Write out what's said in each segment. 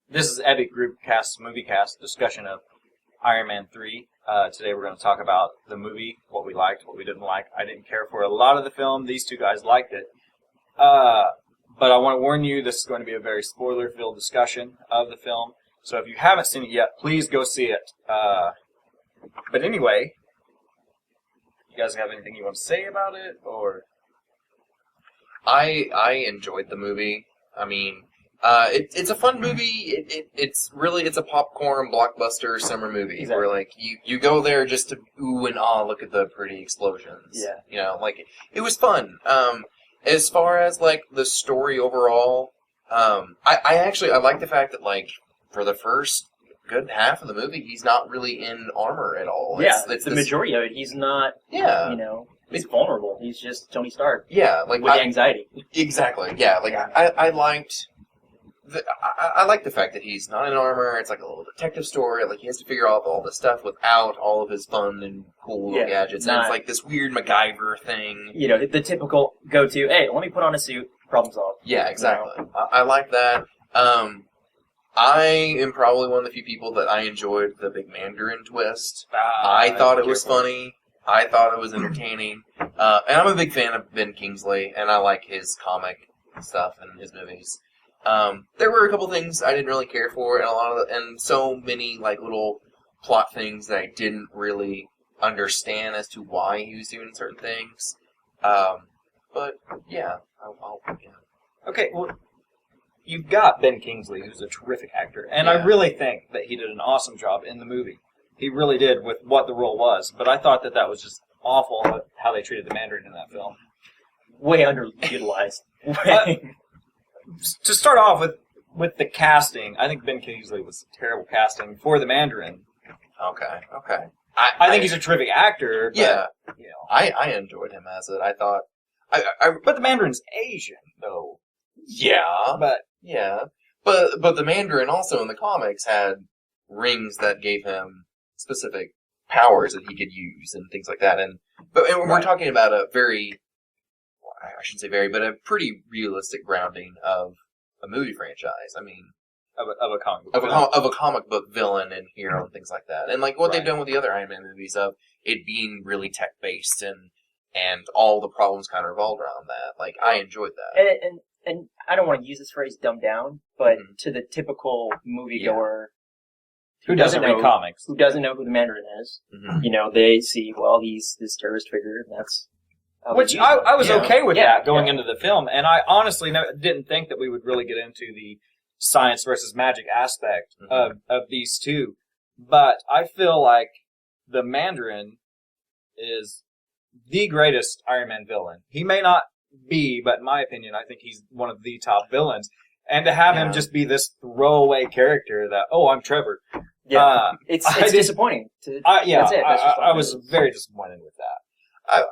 This is Epic Group Cast Movie Cast discussion of Iron Man 3. Today we're going to talk about the movie, what we liked, what we didn't like. I didn't care for a lot of the film. These two guys liked it. But I want to warn you, this is going to be a very spoiler-filled discussion of the film. So if you haven't seen it yet, please go see it. But anyway, you guys have anything you want to say about it, or? I enjoyed the movie. I mean, it's a fun movie. It's a popcorn blockbuster summer movie. Exactly. Where you go there just to ooh and ah, look at the pretty explosions. Yeah. You know, it was fun. As far as the story overall, I like the fact that for the first good half of the movie, he's not really in armor at all. It's the majority of it. He's not. Yeah. He's vulnerable. He's just Tony Stark. Yeah, with anxiety. Exactly. Yeah, I liked. I like the fact that he's not in armor. It's like a little detective story. He has to figure out all this stuff without all of his fun and cool little gadgets. And it's this weird MacGyver thing. The typical go-to, hey, let me put on a suit, problem solved. Yeah, exactly. I like that. I am probably one of the few people that I enjoyed the big Mandarin twist. I thought it was funny. I thought it was entertaining. And I'm a big fan of Ben Kingsley, and I like his comic stuff and his movies. There were a couple things I didn't really care for, and so many little plot things that I didn't really understand as to why he was doing certain things. But yeah, yeah. Okay, well, you've got Ben Kingsley, who's a terrific actor, and Yeah. I really think that he did an awesome job in the movie. He really did with what the role was, but I thought that was just awful how they treated the Mandarin in that film. Way underutilized. To start off with the casting, I think Ben Kingsley was terrible casting for the Mandarin. Okay. I think he's a terrific actor, but, yeah. I I enjoyed him as it. I thought... but the Mandarin's Asian, though. Yeah. But But the Mandarin also in the comics had rings that gave him specific powers that he could use and things like that. And we're talking about a very... I shouldn't say very, but a pretty realistic grounding of a movie franchise. I mean, of a comic book of a comic book villain and hero and things like that. And what they've done with the other Iron Man movies of it being really tech based and all the problems kind of revolved around that. I enjoyed that. And I don't want to use this phrase "dumb down," but to the typical moviegoer who doesn't read comics, who doesn't know who the Mandarin is, they see he's this terrorist figure, and that's. Which I was okay with that going into the film, and I honestly didn't think that we would really get into the science versus magic aspect of these two. But I feel like the Mandarin is the greatest Iron Man villain. He may not be, but in my opinion, I think he's one of the top villains. And to have him just be this throwaway character that, I'm Trevor. Yeah, it's disappointing. That's it. I was very disappointed with that.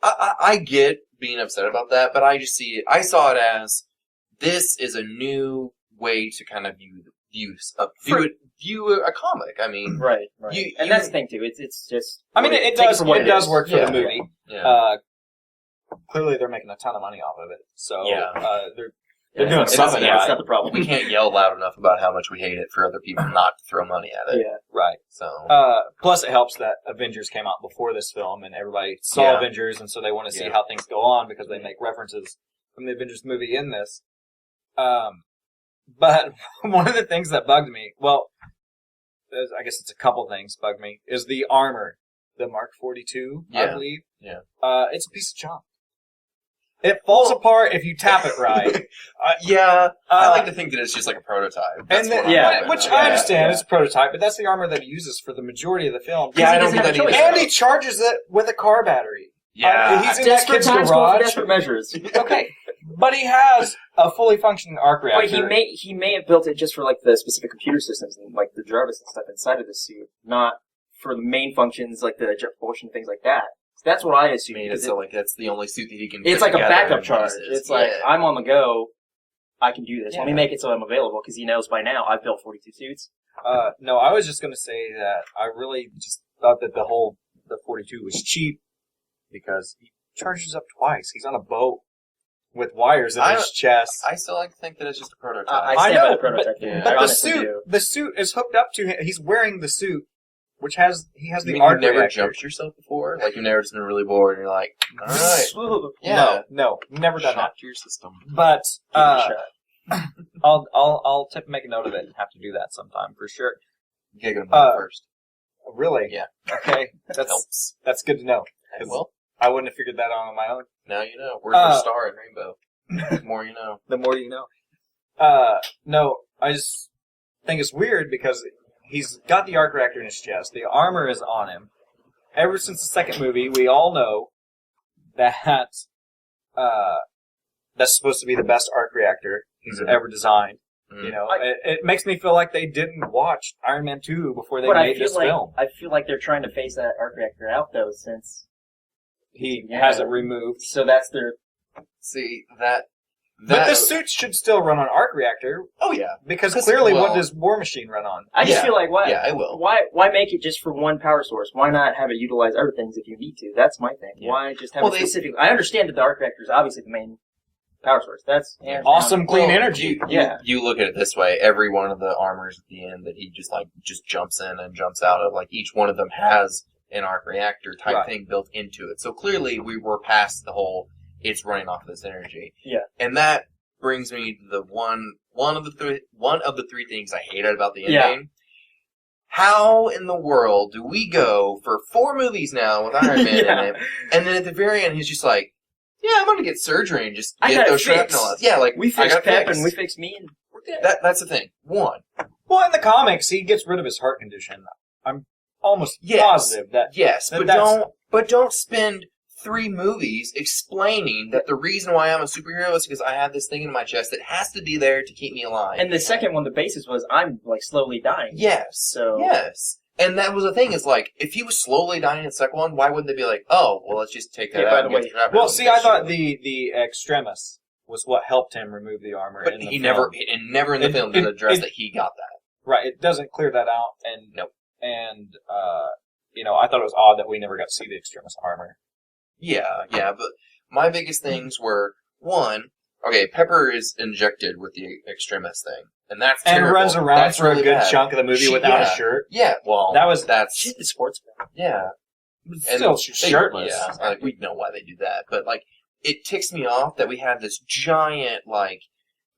I get being upset about that, but I just see it. I saw it as this is a new way to kind of view a comic. I mean, right. And that's the thing too. It's just. I mean, it does work for the movie. Yeah. Clearly, they're making a ton of money off of it. So they're doing something. That's not the problem. We can't yell loud enough about how much we hate it for other people not to throw money at it. Yeah. Right. So. Plus, it helps that Avengers came out before this film, and everybody saw Avengers, and so they want to see how things go on because they make references from the Avengers movie in this. But one of the things that bugged me, I guess it's a couple things bugged me, is the armor, the Mark 42, I believe. Yeah. It's a piece of junk. It falls apart if you tap it right. I like to think that it's just like a prototype. That's which I understand it's a prototype, but that's the armor that he uses for the majority of the film. Yeah, I don't think that And he charges it with a car battery. Yeah, he's in that kid's garage. Desperate measures. Okay, but he has a fully functioning arc reactor. Wait, he may have built it just for the specific computer systems and the Jarvis and stuff inside of the suit, not for the main functions like the jet propulsion things like that. That's what I assume. That's the only suit that he can. It's like a backup charge. It's like I'm on the go. I can do this. Yeah. Let me make it so I'm available because he knows by now I've built 42 suits. No, I was just going to say that I really just thought that the 42 was cheap because he charges up twice. He's on a boat. with wires in his chest. I still like to think that it's just a prototype. I stand by the prototype. But the suit is hooked up to him. He's wearing the suit, which has the arc You've never reactor. jumped yourself before? Like, you've never just been really bored and you're like, alright. Yeah. No, never done that. Shock to your system. But, I'll make a note of it and have to do that sometime for sure. You gotta go to first. Really? Yeah. Okay. Helps. That's good to know. Well, I wouldn't have figured that out on my own. now you know. Where's your star in Rainbow? The more you know. The more you know. No, I just think it's weird because he's got the arc reactor in his chest. The armor is on him. Ever since the second movie, we all know that that's supposed to be the best arc reactor he's ever designed. You know, it makes me feel like they didn't watch Iron Man 2 before they made this film. I feel like they're trying to phase that arc reactor out, though, since he has it removed. So that's their... See, that... But the suits should still run on arc reactor. Oh, yeah. Because clearly, what does War Machine run on? I just feel like, why? Yeah, I will. Why make it just for one power source? Why not have it utilize other things if you need to? That's my thing. Yeah. Why just have it specific? I understand that the arc reactor is obviously the main power source. That's awesome, clean energy. You look at it this way: every one of the armors at the end that he just jumps in and jumps out of, like each one of them has an arc reactor type thing built into it. So clearly, we were past the whole it's running off of this energy. Yeah, and that brings me to the one of the three things I hated about the ending. How in the world do we go for 4 movies now with Iron Man in it, and then at the very end he's just like, yeah, I'm gonna get surgery and just get those shrapnel out. Yeah, like, we fixed Pep and we fixed me and we're good. That's the thing. One. Well, in the comics, he gets rid of his heart condition. I'm almost positive that... Yes, but don't spend 3 movies explaining that the reason why I'm a superhero is because I have this thing in my chest that has to be there to keep me alive. And the second one, the basis was I'm, like, slowly dying. Yes. So... Yes. And that was the thing, is like, if he was slowly dying in the second one, why wouldn't they be like, oh, well, let's just take that out and get the shrapnel? Well, see, I thought the extremis was what helped him remove the armor. But he never in the film did address that he got that. Right, it doesn't clear that out, and and I thought it was odd that we never got to see the extremis armor. Yeah, but my biggest things were, one, okay, Pepper is injected with the extremis thing, and that's terrible. And runs around for a good chunk of the movie without a shirt. Yeah, well, that's she's the sportsman. Yeah, still shirtless. Yeah, like, we know why they do that, but like, it ticks me off that we have this giant like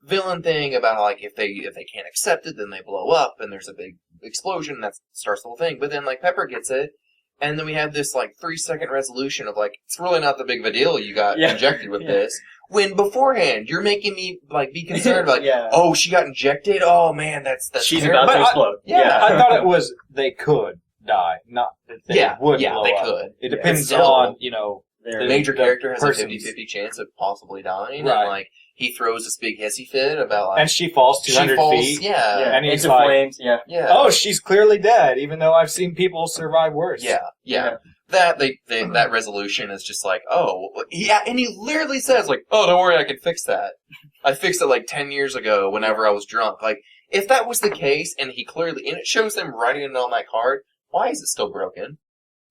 villain thing about like if they can't accept it, then they blow up, and there's a big explosion, and that starts the whole thing. But then like Pepper gets it. And then we have this, 3-second resolution of, it's really not that big of a deal you got injected with this. When beforehand, you're making me, be concerned, oh, she got injected? Oh, man, that's she's terrible. about to explode. I thought it was they could die, not that they would blow they up. Could. It depends on, the major character has a 50-50 chance of possibly dying, and, he throws this big hissy fit about, and she falls 200 feet. Yeah. And he's into flames, yeah. Oh, she's clearly dead, even though I've seen people survive worse. Yeah. That resolution is just and he literally says, oh, don't worry, I can fix that. I fixed it, 10 years ago whenever I was drunk. If that was the case, and he clearly, and it shows them writing it on that card, why is it still broken?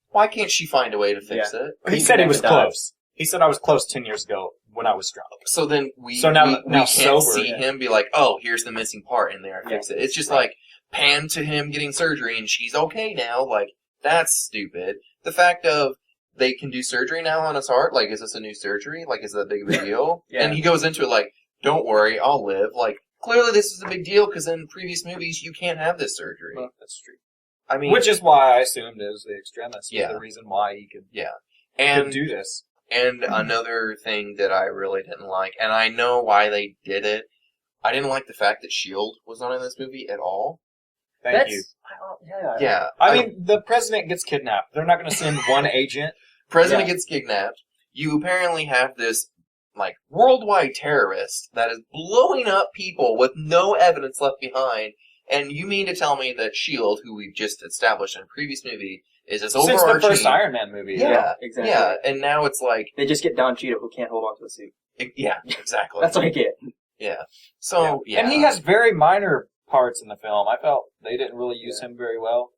Why can't she find a way to fix it? He said he was close. He said I was close 10 years ago when I was drunk. So then we now can't sober, see him be like, oh, here's the missing part in there, fix it. It's just pan to him getting surgery and she's okay now. That's stupid. The fact of they can do surgery now on his heart, is this a new surgery? Is that big of a deal? And he goes into it don't worry, I'll live. Clearly this is a big deal because in previous movies you can't have this surgery. Well, that's true. I mean, which is why I assumed it was the extremis. Was the reason why he could could do this. And another thing that I really didn't like, and I know why they did it, I didn't like the fact that S.H.I.E.L.D. was not in this movie at all. Thank you. Yeah. I mean, the president gets kidnapped. They're not going to send one agent. President gets kidnapped. You apparently have this, worldwide terrorist that is blowing up people with no evidence left behind. And you mean to tell me that S.H.I.E.L.D., who we've just established in a previous movie, is this overarching... Since the first Iron Man movie. Yeah, exactly. Yeah, and now it's they just get Don Cheadle who can't hold on to a suit. Yeah, exactly. That's what I get. Yeah. So, And he has very minor parts in the film. I felt they didn't really use him very well.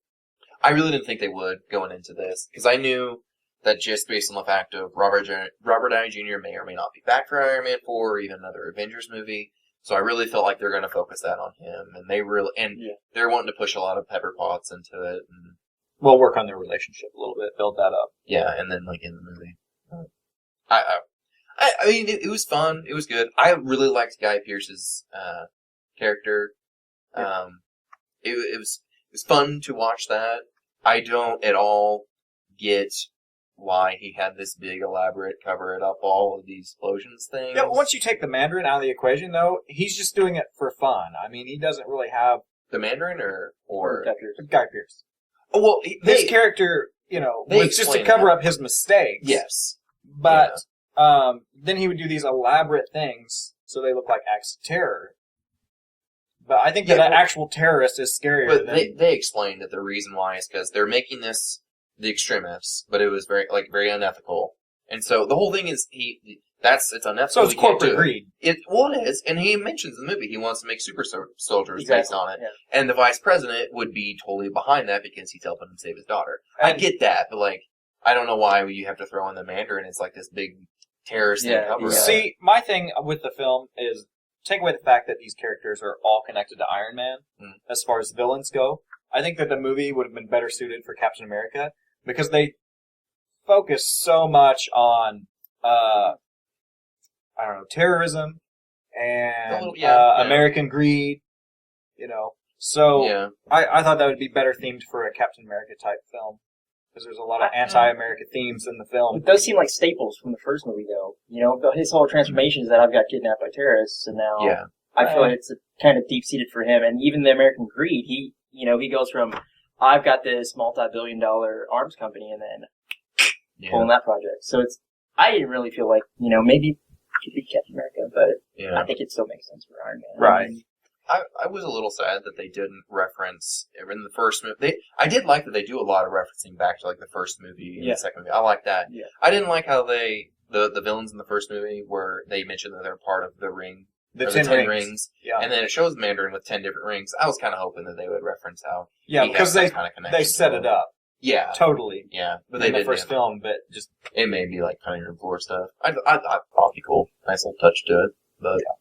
I really didn't think they would going into this, because I knew that just based on the fact of Robert Downey Jr. may or may not be back for Iron Man 4 or even another Avengers movie. So I really felt like they're going to focus that on him, and they're wanting to push a lot of Pepper Potts into it. And, we'll work on their relationship a little bit, build that up. Yeah, and then in the movie, I mean, it was fun. It was good. I really liked Guy Pearce's character. It was fun to watch that. I don't at all get why he had this big, elaborate, cover it up all of the explosions thing. Yeah, once you take the Mandarin out of the equation, though, he's just doing it for fun. I mean, he doesn't really have... The Mandarin or Guy Pearce. Oh, well, his character, was just to cover up his mistakes. Yes. But then he would do these elaborate things so they look like acts of terror. But I think that an actual terrorist is scarier but than... They explained that the reason why is because they're making this the extremists, but it was very unethical. And so the whole thing is it's unethical. So it's corporate greed. It is, and he mentions in the movie he wants to make super soldiers based on it. Yeah. And the vice president would be totally behind that because he's helping him save his daughter. I get that, but I don't know why you have to throw in the Mandarin. It's like this big terrorist thing cover. See, my thing with the film is take away the fact that these characters are all connected to Iron Man as far as villains go. I think that the movie would have been better suited for Captain America because they focus so much on, terrorism and American greed, So I thought that would be better themed for a Captain America type film because there's a lot of anti-America themes in the film. It does seem like staples from the first movie, though. His whole transformation is that I've got kidnapped by terrorists, and now I feel like it's kind of deep-seated for him. And even the American greed, he goes from, I've got this multi-billion-dollar arms company, and then pulling that project. So I didn't really feel like, maybe it could be Captain America, but I think it still makes sense for Iron Man. Right. I was a little sad that they didn't reference in the first movie. I did like that they do a lot of referencing back to the first movie and the second movie. I like that. Yeah. I didn't like how the villains in the first movie they mentioned that they're part of the ring. The 10 rings. Yeah. And then it shows Mandarin with 10 different rings. I was kind of hoping that they would reference how because they set it up. Yeah. Totally. Yeah. But in the first film, but just... It may be cutting room floor stuff. I thought it'd be cool. Nice little touch to it. But... Yeah.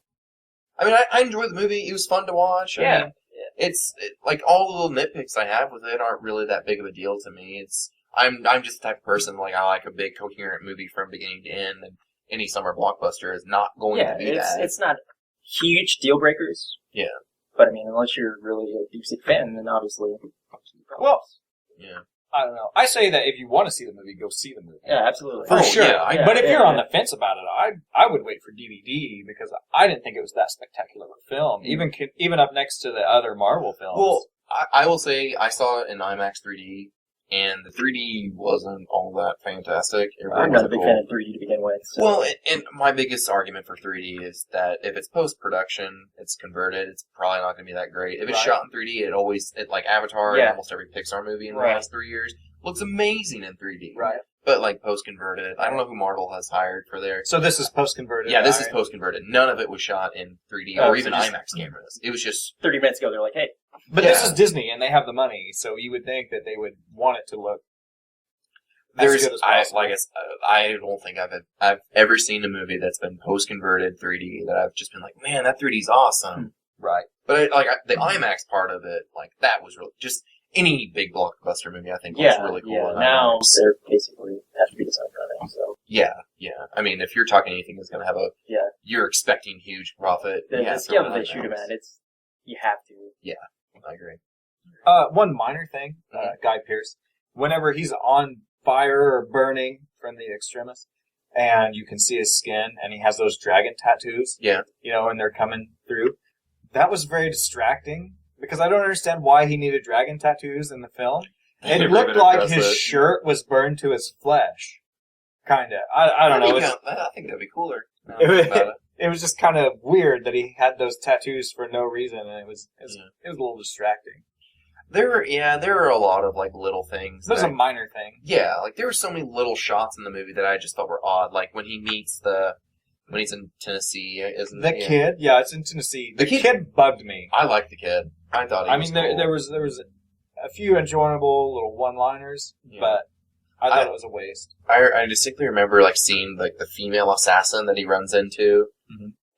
I mean, I enjoyed the movie. It was fun to watch. I mean, it's all the little nitpicks I have with it aren't really that big of a deal to me. I'm just the type of person I like a big coherent movie from beginning to end, and any summer blockbuster is not going to be that. It's not huge deal breakers. Yeah, but I mean, unless you're really a deep sea fan, then obviously. Well, yeah. I don't know. I say that if you want to see the movie, go see the movie. Yeah, absolutely. For sure. But if you're on the fence about it, I would wait for DVD because I didn't think it was that spectacular of a film, even up next to the other Marvel films. Well, I will say I saw it in IMAX 3D, and the 3D wasn't all that fantastic. I'm not a big fan of 3D to begin with. So. Well, and my biggest argument for 3D is that if it's post-production, it's converted, it's probably not going to be that great. If it's shot in 3D, it like Avatar and almost every Pixar movie in the last 3 years, looks amazing in 3D. Right. But post-converted, I don't know who Marvel has hired for their... So this is post-converted? Yeah, this is post-converted. None of it was shot in 3D or even IMAX cameras. It was just... 30 minutes ago, they're like, hey... But this is Disney, and they have the money, so you would think that they would want it to look as good as possible. I don't think I've ever seen a movie that's been post-converted 3D that I've just been like, man, that 3D's awesome. Right. But the IMAX part of it, that was really just any big blockbuster movie. I think looks really cool. Yeah. Now they're basically have to be designed for that. So yeah. I mean, if you're talking anything that's going to have you're expecting huge profit. The scale that they shoot them at, you have to. Yeah. I agree. One minor thing, Guy Pearce, whenever he's on fire or burning from the extremis, and you can see his skin, and he has those dragon tattoos, and they're coming through, that was very distracting, because I don't understand why he needed dragon tattoos in the film. It looked like his shirt was burned to his flesh. Kinda. I don't know. I think that'd be cooler. It was just kind of weird that he had those tattoos for no reason, and it was a little distracting. There were a lot of little things. It was a minor thing. Yeah, there were so many little shots in the movie that I just thought were odd. Like when he meets when he's in Tennessee, isn't the kid? Yeah, it's in Tennessee. The kid bugged me. I liked the kid. I thought he was cool. there was a few enjoyable little one-liners, but I thought it was a waste. I distinctly remember like seeing like the female assassin that he runs into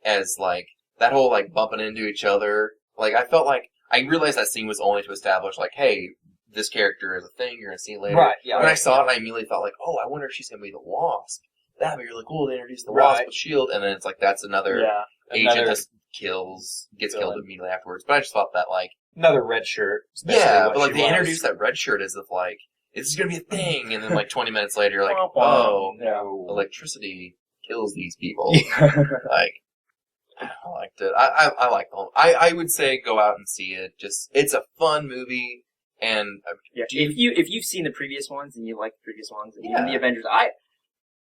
as like that whole like bumping into each other. Like I felt like I realized that scene was only to establish like, hey, this character is a thing. You're gonna see it later. Right. Yeah. When I saw it, I immediately thought like, oh, I wonder if she's gonna be the Wasp. That'd be really cool. They introduce the Wasp with Shield, and then it's like that's another agent that gets killed immediately afterwards. But I just thought that like another red shirt. Yeah, but like they introduced that red shirt as if like this is gonna be a thing, and then like 20 minutes later, you're like, oh no, electricity kills these people. Like I liked it. I liked the whole. I would say go out and see it. Just it's a fun movie, and if you've seen the previous ones and you like the previous ones, and even the Avengers,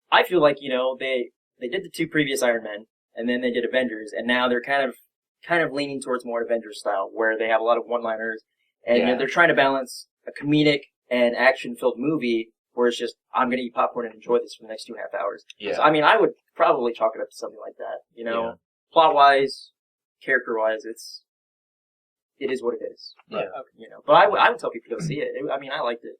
I feel like they did the 2 previous Iron Men, and then they did Avengers, and now they're kind of leaning towards more Avengers style, where they have a lot of one-liners, and they're trying to balance a comedic and action-filled movie, where it's just, I'm going to eat popcorn and enjoy this for the next 2.5 hours. Yeah. So, I mean, I would probably chalk it up to something like that, Plot-wise, character-wise, it is what it is. But, but I would tell people to go see it. I mean, I liked it.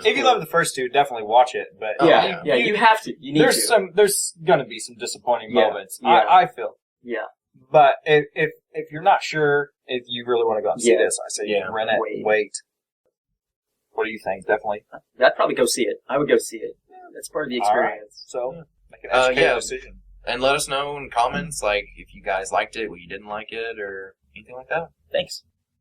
If you love the first 2, definitely watch it. But you have to. You need to. There's gonna be some disappointing moments. I feel. Yeah. But if you're not sure if you really want to go and see this, I say rent it. Wait. What do you think? Definitely. I'd probably go see it. I would go see it. That's part of the experience. Right. So make an educated decision. And let us know in comments like if you guys liked it, what you didn't like it, or anything like that. Thanks.